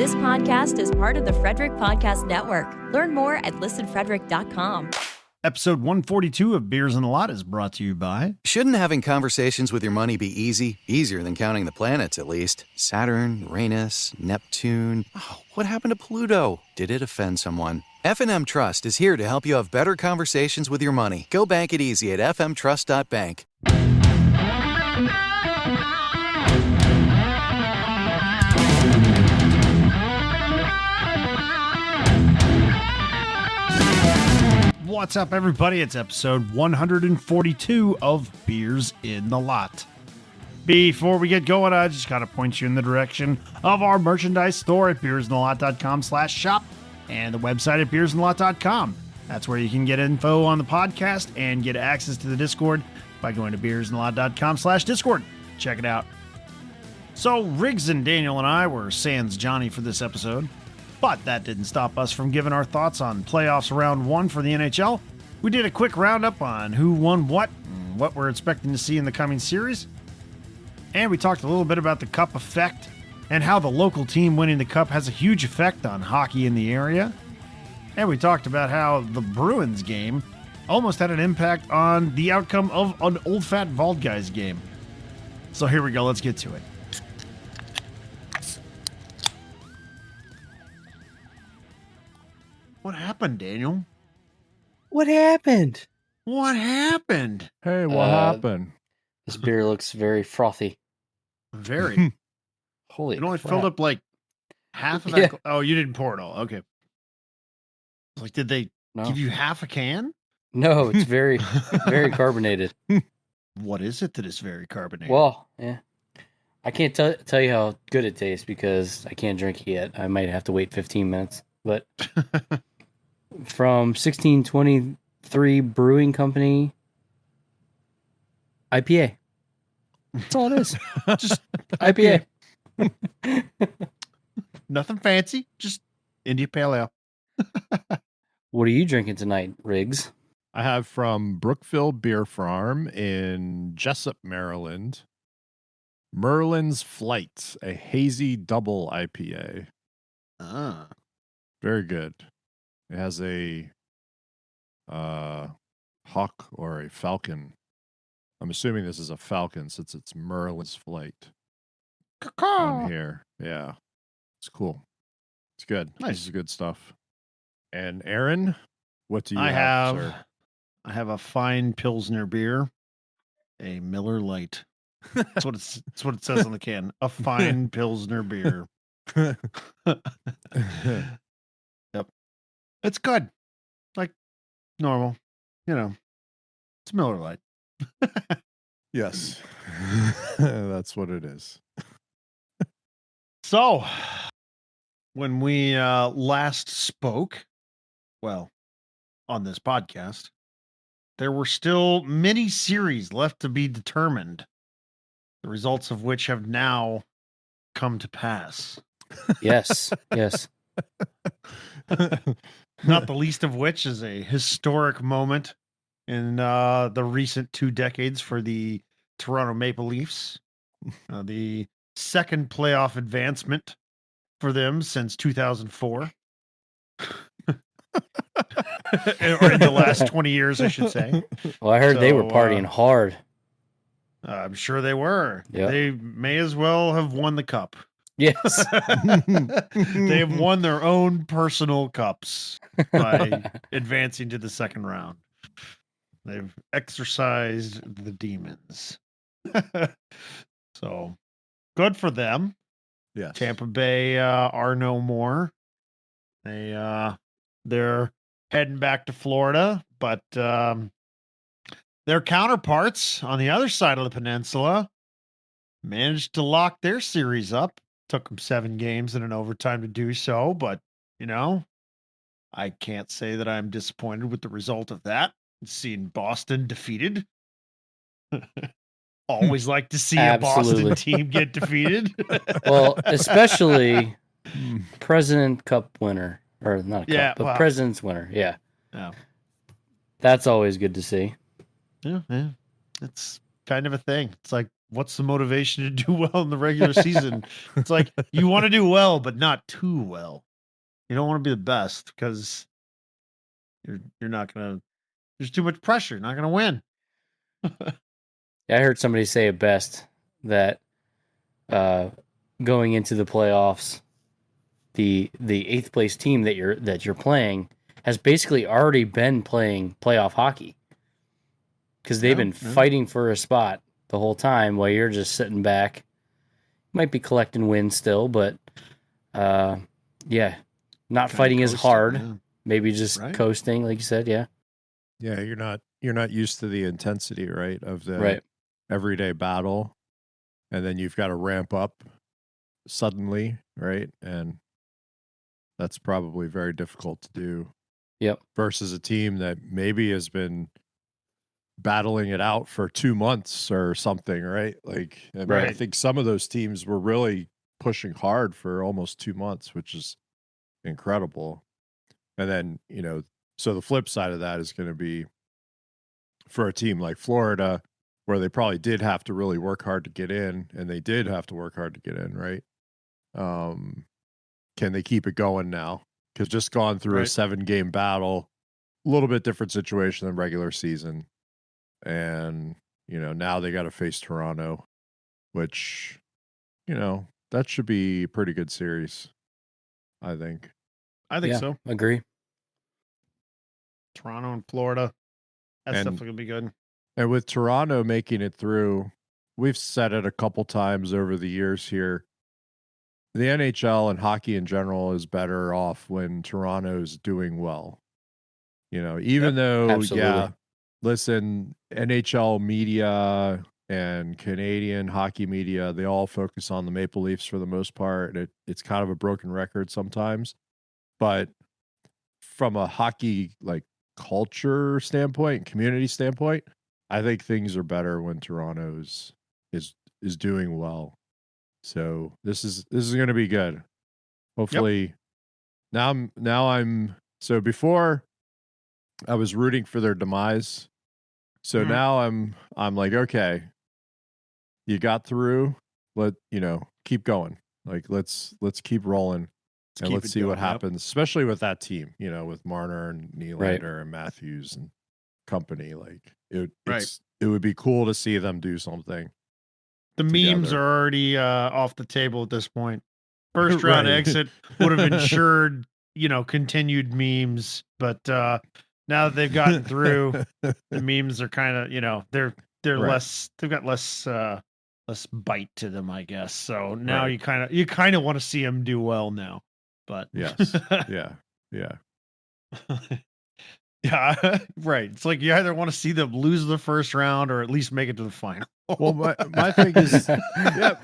This podcast is part of the Frederick Podcast Network. Learn more at listenfrederick.com. Episode 142 of Beers in a Lot is brought to you by... Shouldn't having conversations with your money be easy? Easier than counting the planets, at least. Saturn, Uranus, Neptune. Oh, what happened to Pluto? Did it offend someone? F&M Trust is here to help you have better conversations with your money. Go bank it easy at fmtrust.bank. What's up, everybody? It's episode 142 of Beers in the Lot. Before we get going, I just got to point you in the direction of our merchandise store at beersinthelot.com/shop and the website at beersinthelot.com. That's where you can get info on the podcast and get access to the Discord by going to beersinthelot.com/Discord. Check it out. So, Riggs and Daniel and I were sans Johnny for this episode. But that didn't stop us from giving our thoughts on playoffs round one for the NHL. We did a quick roundup on who won what and what we're expecting to see in the coming series. And we talked a little bit about the Cup effect and how the local team winning the Cup has a huge effect on hockey in the area. And we talked about how the Bruins game almost had an impact on the outcome of an old fat Vault Guys game. So here we go, let's get to it. What happened, Daniel? What happened? What happened? Hey, what happened? This beer looks very frothy. Very. Holy It only crap. filled up like half of that. Yeah. Oh, you didn't pour it all. Okay. Like, did they No. give you half a can? No, it's very, very carbonated. What is it that is very carbonated? Well, yeah. I can't tell you how good it tastes because I can't drink it yet. I might have to wait 15 minutes. But from 1623 Brewing Company IPA. That's all it is. Just IPA. nothing fancy. Just India Pale Ale. What are you drinking tonight, Riggs? I have from Brookville Beer Farm in Jessup, Maryland, Merlin's Flight, a hazy double IPA. Ah. Very good. It has a hawk or a falcon. I'm assuming this is a falcon since it's Merlin's Flight on here. Yeah. It's cool. It's good. Nice. This is good stuff. And Aaron, what do you have, sir? I have a fine Pilsner beer, a Miller Lite. That's what it says on the can. A fine Pilsner beer. Yep. It's good. Like normal. You know. It's Miller Lite. Yes. That's what it is. So, when we last spoke, well, on this podcast, there were still many series left to be determined, the results of which have now come to pass. Yes. Yes. Not the least of which is a historic moment in the recent 2 decades for the Toronto Maple Leafs. The second playoff advancement for them since 2004. Or in the last 20 years, I should say. Well, I heard they were So, partying hard. I'm sure they were. Yep. They may as well have won the cup. Yes. They have won their own personal cups by advancing to the second round. They've exorcised the demons. So good for them. Yes. Tampa Bay are no more. They're heading back to Florida, but their counterparts on the other side of the peninsula managed to lock their series up. Took them 7 games and an overtime to do so, but you know, I can't say that I'm disappointed with the result of that. Seeing Boston defeated. Always like to see a Absolutely. Boston team get defeated. Well, especially President Cup winner. Or not a cup, Yeah, but well. President's winner. Yeah. Yeah. That's always good to see. Yeah. It's kind of a thing. It's like what's the motivation to do well in the regular season? It's like you want to do well, but not too well. You don't want to be the best because you're not gonna. There's too much pressure. You're not gonna win. I heard somebody say it best that going into the playoffs, the eighth place team that you're playing has basically already been playing playoff hockey because they've been fighting for a spot the whole time while you're just sitting back. Might be collecting wins still, but not Kinda fighting as coasting, hard. yeah. Maybe just coasting, like you said. Yeah. Yeah, you're not used to the intensity, right, of the Right. everyday battle, and then you've got to ramp up suddenly, right? And that's probably very difficult to do. Yep. Versus a team that maybe has been battling it out for 2 months or something, right? Like, I think some of those teams were really pushing hard for almost 2 months, which is incredible. And then, so the flip side of that is going to be for a team like Florida, where they probably did have to really work hard to get in, and they did have to work hard to get in, right? Can they keep it going now? Because just gone through a 7-game battle, a little bit different situation than regular season. And, now they got to face Toronto, which, that should be a pretty good series, I think. I think so. Agree. Toronto and Florida. That's definitely gonna be good. And with Toronto making it through, we've said it a couple times over the years here. The NHL and hockey in general is better off when Toronto's doing well. Even though, absolutely. listen, NHL media and Canadian hockey media, they all focus on the Maple Leafs for the most part. It's kind of a broken record sometimes. But from a hockey culture standpoint, community standpoint, I think things are better when Toronto's is doing well. So this is going to be good. Hopefully, now I'm so before I was rooting for their demise. So now I'm like, okay, you got through. Keep going. Like let's keep rolling. And let's see what happens, especially with that team, with Marner and Nylander and Matthews and company. Like it would be cool to see them do something. The memes are already off the table at this point. First round exit would have ensured, continued memes, but now that they've gotten through, the memes are kind of, they're less. They've got less bite to them, I guess. So now you kind of want to see them do well now. But yes, yeah. Yeah, right. It's like you either want to see them lose the first round or at least make it to the final. Well, my thing is,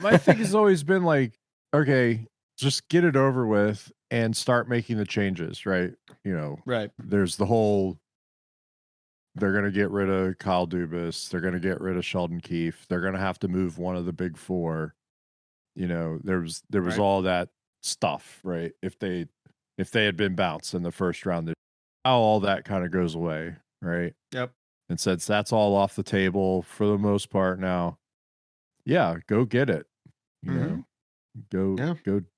my thing has always been like, okay, just get it over with and start making the changes, right? Right. There's the whole, they're going to get rid of Kyle Dubas. They're going to get rid of Sheldon Keefe. They're going to have to move one of the big four. There was all that stuff, right? If they had been bounced in the first round, now all that kind of goes away, right? Yep. And since that's all off the table for the most part now, go get it. Go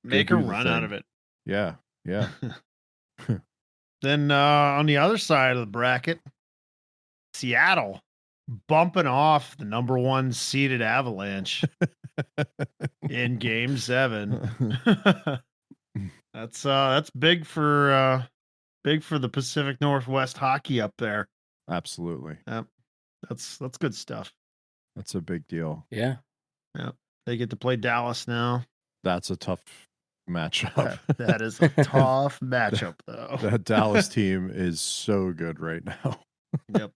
make a run out of it. Yeah. Then on the other side of the bracket, Seattle bumping off the number 1 seeded Avalanche in Game 7. That's big for the Pacific Northwest hockey up there. Absolutely. Yep. That's good stuff. That's a big deal. Yeah. Yep. They get to play Dallas now. That's a tough matchup. That is a tough matchup, though. That Dallas team is so good right now. Yep.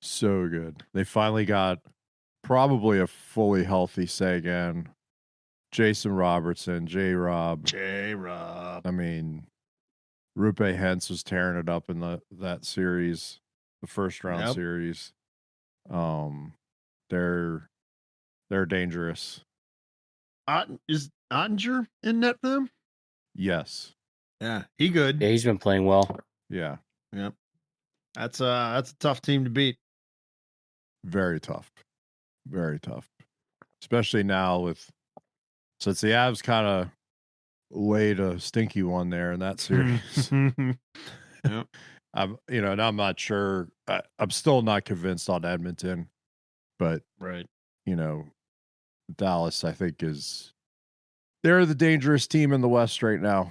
So good. They finally got probably a fully healthy Sagan, Jason Robertson, J-Rob. J-Rob. I mean, Rupe Hentz was tearing it up in that series, the first round series. They're dangerous. Is Ottinger in net for them? Yes. Yeah, he good. Yeah, he's been playing well. Yeah. Yep. That's a tough team to beat. Very tough. Very tough. especially now since the Avs kind of laid a stinky one there in that series. Yep. I'm not sure. I'm still not convinced on Edmonton, but Right. Dallas, I think they're the dangerous team in the West right now.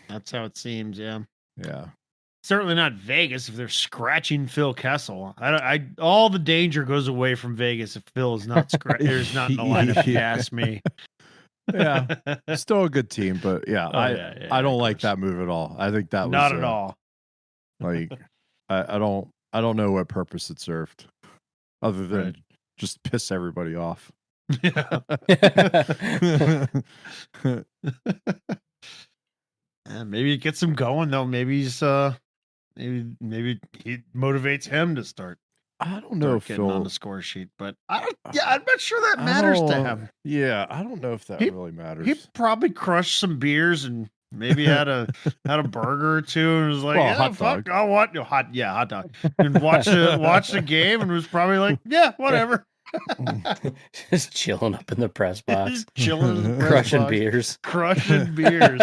That's how it seems. Yeah. Yeah. Certainly not Vegas if they're scratching Phil Kessel. All the danger goes away from Vegas if Phil is not is not in the lineup. If you ask me. Yeah, still a good team, but yeah, I don't like that move at all. I think that not was at all. Like, I don't know what purpose it served, other than just piss everybody off. Yeah. Maybe it gets him going though. Maybe he's maybe he motivates him to start. I don't know if getting on the score sheet, but I'm not sure that matters to him. Yeah, I don't know if that really matters. He probably crushed some beers and maybe had a burger or two and was like, hot dog. I want hot dog. And watched the game and was probably like, yeah, whatever. Just chilling up in the press box. Just chilling in the press crushing box, beers. Crushing beers.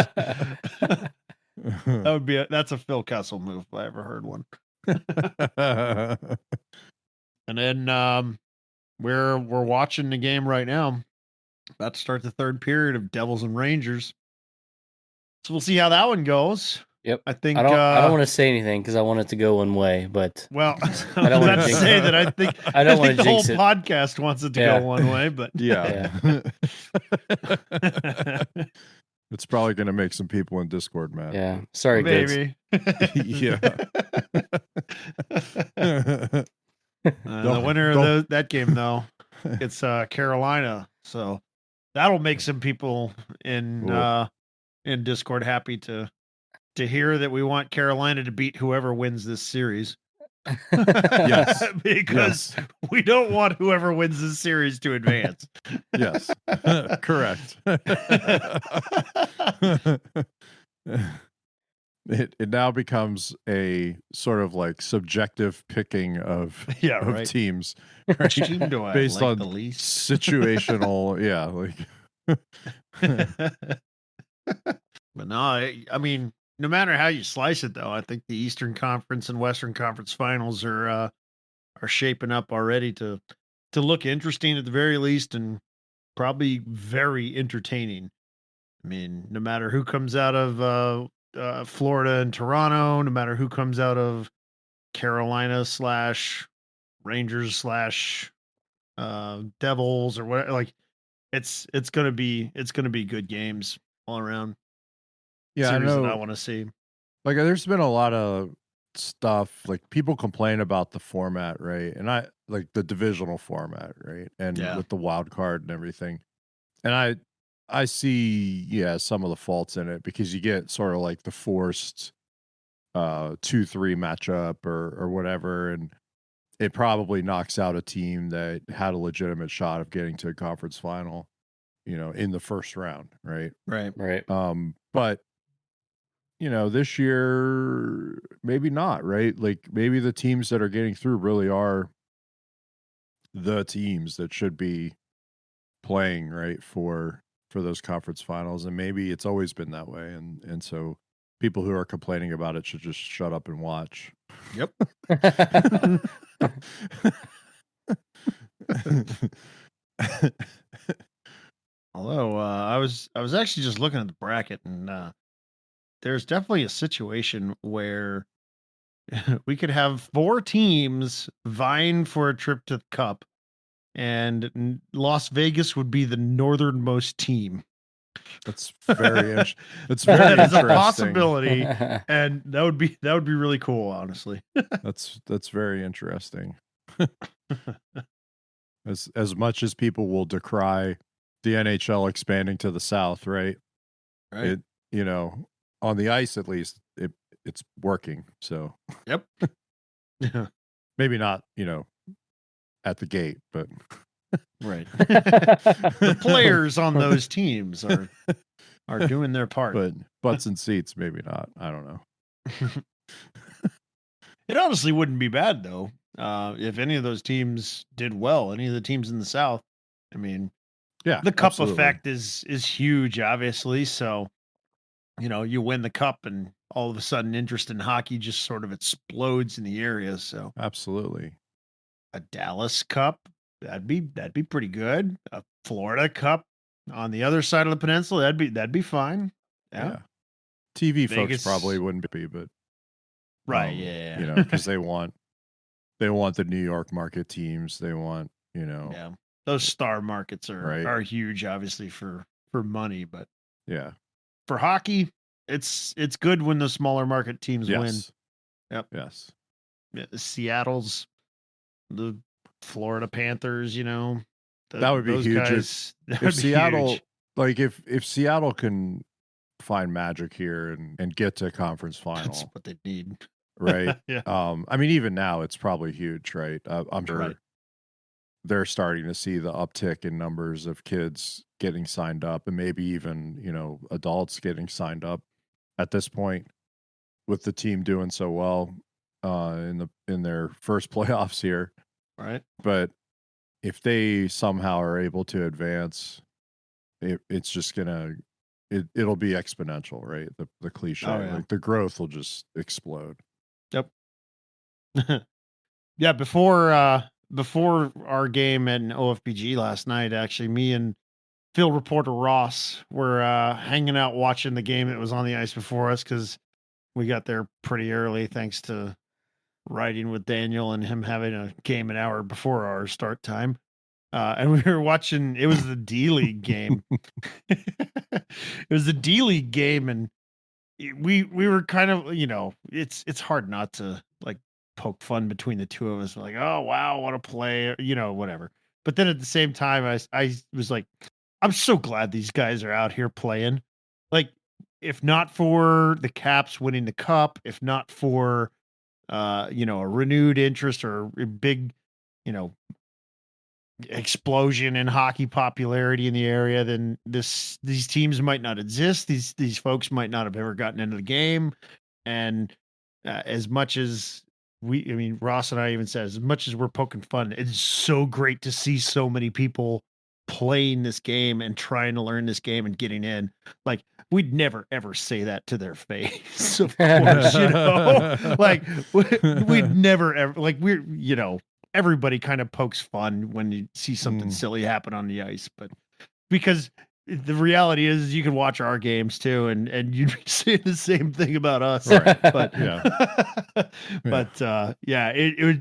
That's a Phil Kessel move if I ever heard one. And then we're watching the game right now. About to start the third period of Devils and Rangers. So we'll see how that one goes. Yep. I think I don't want to say anything because I want it to go one way, but well, I don't want to say that. I think the whole podcast wants it to go one way, but yeah. It's probably going to make some people in Discord mad. Yeah. Sorry, baby. Yeah. The winner of that game, though, it's Carolina. So that'll make some people in Discord happy to hear that we want Carolina to beat whoever wins this series. Yes. Because we don't want whoever wins this series to advance. Yes. Correct. It now becomes a sort of like subjective picking of teams, right? Which team do I based like on the least? Situational, But no, I mean, no matter how you slice it, though, I think the Eastern Conference and Western Conference Finals are shaping up already to look interesting at the very least, and probably very entertaining. I mean, no matter who comes out of Florida and Toronto, no matter who comes out of Carolina / Rangers / Devils or whatever, like it's gonna be good games all around. Yeah, series I know. that I want to see. Like, there's been a lot of stuff, like people complain about the format, right? And I like the divisional format, right? And with the wild card and everything. And I see, some of the faults in it because you get sort of like the forced 2-3 matchup or whatever, and it probably knocks out a team that had a legitimate shot of getting to a conference final, in the first round, right? Right. But this year maybe not, right? Like maybe the teams that are getting through really are the teams that should be playing, right, for those conference finals, and maybe it's always been that way, and so people who are complaining about it should just shut up and watch. Yep. Although I was actually just looking at the bracket, and there's definitely a situation where we could have 4 teams vying for a trip to the Cup, and Las Vegas would be the northernmost team. That's very that's very that is interesting. A possibility, and that would be really cool, honestly. That's very interesting. As much as people will decry the NHL expanding to the south, right? Right. It, on the ice at least, it's working. So yep. Maybe not, at the gate, but right. The players on those teams are doing their part. But butts and seats, maybe not. I don't know. It honestly wouldn't be bad though. If any of those teams did well, any of the teams in the South, I mean, Yeah, the cup absolutely. effect is huge, obviously. So, you win the cup and all of a sudden interest in hockey just sort of explodes in the area. So Absolutely. a Dallas Cup, that'd be pretty good. A Florida Cup on the other side of the peninsula, that'd be fine. Yeah. Yeah. TV folks Vegas, probably wouldn't be, but right, yeah. because they want the New York market teams. They want, Yeah. Those star markets Right. are huge, obviously, for money, but yeah. for hockey, it's good when the smaller market teams win. Yes. Yep. Yes. Yeah, Seattle's, the Florida Panthers, That would be those huge guys. if That'd be Seattle, huge. like if Seattle can find magic here and get to conference That's final, what they need. right? Yeah. I mean, even now it's probably huge, right? I'm sure Right. they're starting to see the uptick in numbers of kids getting signed up, and maybe even adults getting signed up at this point with the team doing so well in their first playoffs here. Right. But if they somehow are able to advance, it's just gonna it'll be exponential, right? The cliche, Oh, yeah. like the growth will just explode. Yep. Yeah, before our game at OFPG last night, actually, me and field reporter Ross were hanging out watching the game that was on the ice before us because we got there pretty early, thanks to riding with Daniel and him having a game an hour before our start time. And we were watching. It was the D League game. It was the D League game, and we were kind of, it's hard not to like poke fun between the two of us, like, oh wow, what a play, whatever. But then at the same time, I was like, I'm so glad these guys are out here playing. Like, if not for the Caps winning the cup, if not for a renewed interest or a big, you know, explosion in hockey popularity in the area, then these teams might not exist. These folks might not have ever gotten into the game. And as much as Ross and I even said, as much as we're poking fun, it's so great to see so many people playing this game and trying to learn this game and getting in. Like, we'd never ever say that to their face, of course, like we'd never ever, like, everybody kind of pokes fun when you see something silly happen on the ice, but because the reality is you can watch our games too, and you'd be saying the same thing about us. Right. But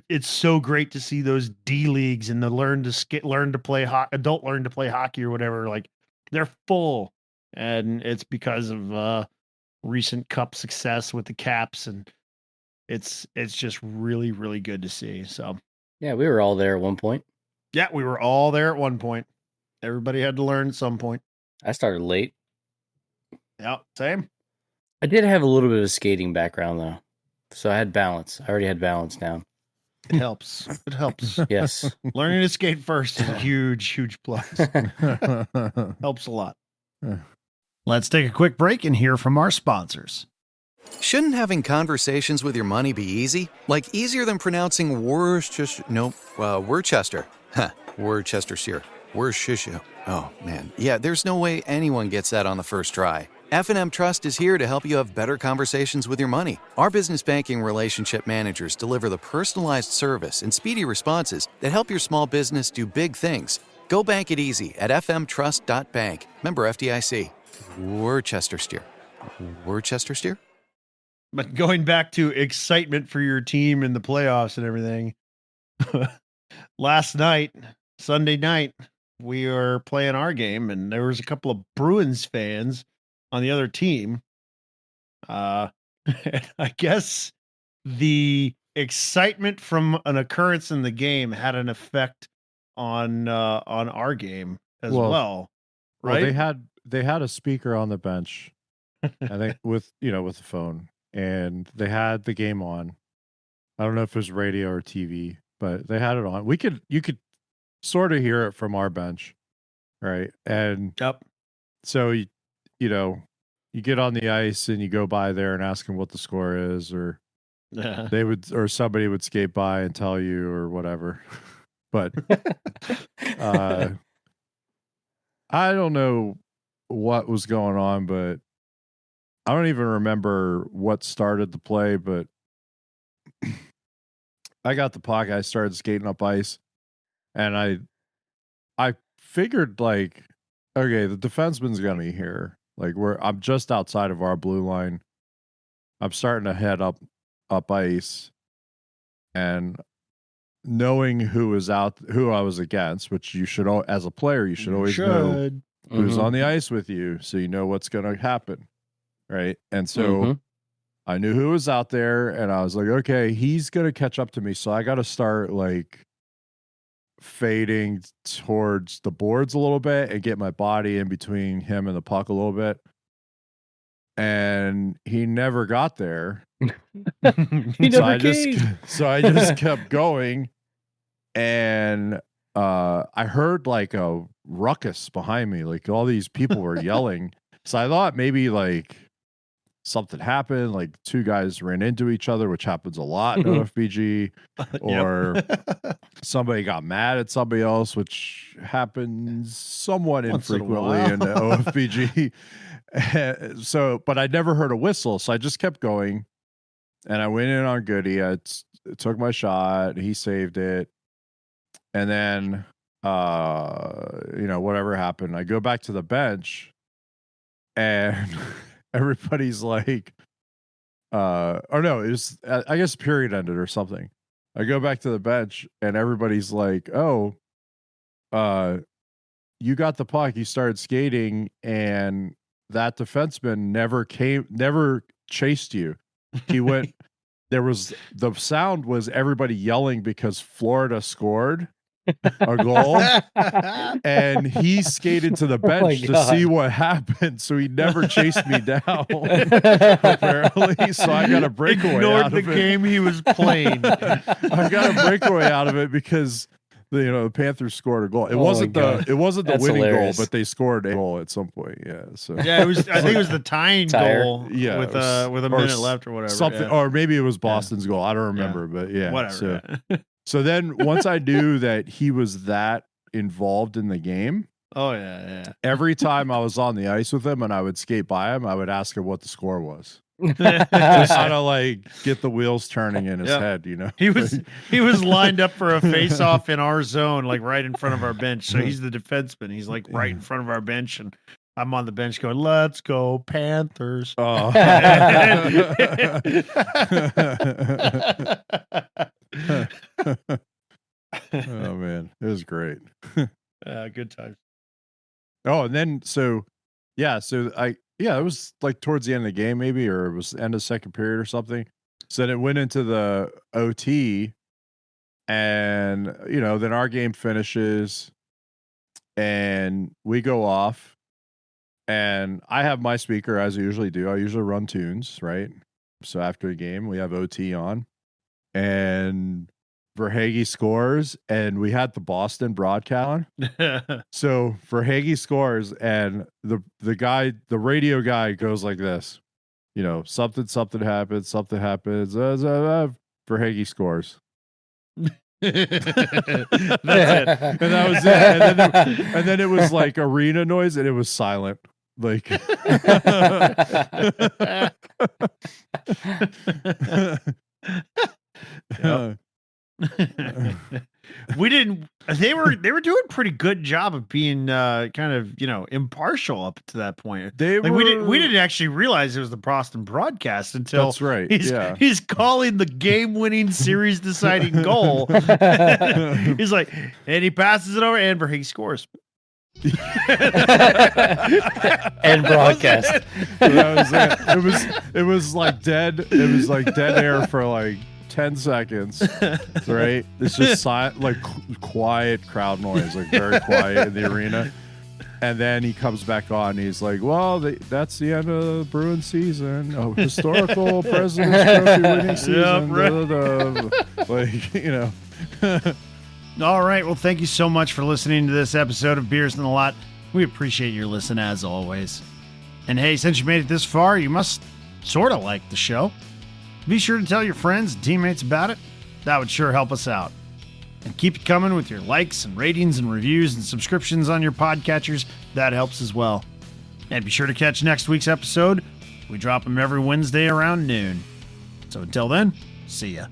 it's so great to see those D leagues and the learn to play hockey or whatever. Like, they're full, and it's because of recent cup success with the Caps, and it's just really, really good to see. So Yeah, we were all there at one point. yeah, we were all there at one point. Everybody had to learn at some point. I started late. Yeah, same. I did have a little bit of a skating background though, so I had balance. I already had balance down. It helps. It helps. Yes. Learning to skate first is a huge, huge plus. Helps a lot. Let's take a quick break and hear from our sponsors. Shouldn't having conversations with your money be easy? Like, easier than pronouncing Worcestershire. Nope, Worcester. Huh, Worcestershire. Worcestershire. Oh, man. Yeah, there's no way anyone gets that on the first try. F&M Trust is here to help you have better conversations with your money. Our business banking relationship managers deliver the personalized service and speedy responses that help your small business do big things. Go bank it easy at fmtrust.bank. Member FDIC. Worcestershire. Worcestershire? But going back to excitement for your team in the playoffs and everything, last night, Sunday night, we were playing our game, and there was a couple of Bruins fans on the other team. I guess the excitement from an occurrence in the game had an effect on our game as well. Right? Well, they had a speaker on the bench, I think, with the phone, and they had the game on. I don't know if it was radio or TV, but they had it on. You could sort of hear it from our bench, right? And Yep. so you get on the ice and you go by there and ask them what the score is, or somebody would skate by and tell you or whatever. But I don't know what was going on, but I don't even remember what started the play, but I got the puck. I started skating up ice, and I figured like, okay, the defenseman's gonna be here. Like I'm just outside of our blue line. I'm starting to head up ice, and knowing who I was against, which you should, as a player, you should always know who's on the ice with you, so you know what's going to happen, right? And so I knew who was out there, and I was like, okay, he's going to catch up to me, so I got to start like fading towards the boards a little bit and get my body in between him and the puck a little bit. And he never got there. So I just kept going, and I heard like a ruckus behind me, like all these people were yelling. So I thought maybe like something happened, like two guys ran into each other, which happens a lot in OFBG, or somebody got mad at somebody else, which happens somewhat infrequently in OFBG. So, but I never heard a whistle, so I just kept going, and I went in on Goody. I took my shot. He saved it, and then, whatever happened, I go back to the bench, and everybody's like, or no, it was, I guess period ended or something. I go back to the bench, and everybody's like, "Oh, you got the puck. You started skating, and that defenseman never chased you. He went." The sound was everybody yelling because Florida scored a goal, and he skated to the bench to see what happened. So he never chased me down, apparently. So I got a breakaway. Ignored out the of it. game he was playing. I got a breakaway out of it because the Panthers scored a goal. It wasn't the That's winning hilarious. goal, but they scored a goal at some point. Yeah. So Yeah, it was. I think it was the tying goal. Yeah, with a minute left or whatever. Something, or maybe it was Boston's goal. I don't remember, but yeah, whatever. So then once I knew that he was that involved in the game, Oh yeah. every time I was on the ice with him and I would skate by him, I would ask him what the score was. Just kind of like get the wheels turning in his head, He was lined up for a face-off in our zone, like right in front of our bench. So he's the defenseman. He's like right in front of our bench, and I'm on the bench going, "Let's go Panthers!" Oh. Oh man, it was great. Good times. Oh, and then it was like towards the end of the game, maybe, or it was the end of the second period or something. So then it went into the OT, and then our game finishes, and we go off, and I have my speaker as I usually do. I usually run tunes, right? So after a game, we have OT on, and Verhaeghe scores, and we had the Boston broadcast on. So Verhaeghe scores, and the radio guy goes like this, something happens, Verhaeghe scores. That's it. And that was it. And then it was like arena noise, and it was silent. Like we didn't. They were doing pretty good job of being kind of impartial up to that point. We didn't actually realize it was the Boston broadcast until that's right. He's calling the game-winning, series-deciding goal. He's like, and he passes it over, and Verhaeghe scores. And broadcast. It was like dead. It was like dead air for like 10 seconds, right? It's just like quiet crowd noise, like very quiet in the arena. And then he comes back on. And he's like, "Well, that's the end of the Bruins season. A historical President's Trophy winning season." Yep, right. Like, All right. Well, thank you so much for listening to this episode of Beers in the Lot. We appreciate your listen as always. And hey, since you made it this far, you must sort of like the show. Be sure to tell your friends and teammates about it. That would sure help us out. And keep it coming with your likes and ratings and reviews and subscriptions on your podcatchers. That helps as well. And be sure to catch next week's episode. We drop them every Wednesday around noon. So until then, see ya.